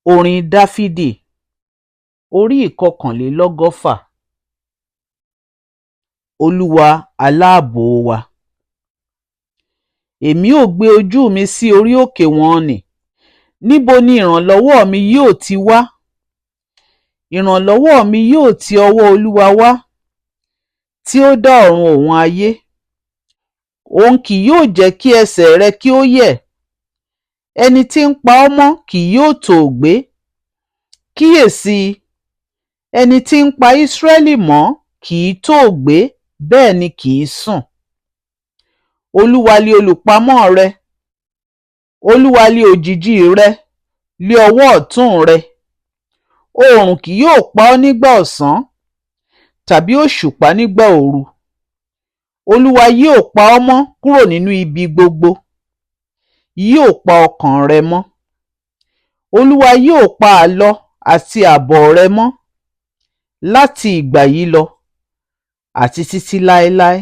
Orin Dáfídì orí ìkọkànlélọ́gọ́fà. Olúwa aláàbò wa. Èmi ó gbé ojú mi sí orí òkè wọn-ọn-nì. Níbo ni ìrànlọ́wọ́ mi yóò ti wá? Ìrànlọ́wọ́ mi yóò ti ọwọ́ Olúwa wá, tí ó dá ọ̀run òun ayé. Òun kì yóò jẹ́ kí ẹsẹ̀ rẹ kí ó yẹ̀. Ẹni tí ń pa ọ́ mọ́ kì yóò tòògbé. Kíyèsí, ẹni tí ń pa Ísírẹ́lì mọ́ kì í tòògbé, bẹ́ẹ̀ ni kì í sùn. Olúwa lé olùpamọ́ rẹ. Olúwa lé òjìji rẹ lé ọwọ́ ọ̀tún rẹ. Oòrùn kì yóò pa ọ́ nígbà ọ̀sán, tàbí òṣùpá nígbà òru. Olúwa yóò pa ọ́ mọ́ kúrò nínú ibi gbogbo. Yóò pa ọkàn rẹ mọ́. Olúwa yóò pa àlọ àti àbọ̀ rẹ mọ́, láti ìgbà yìí lọ àti títí láéláé.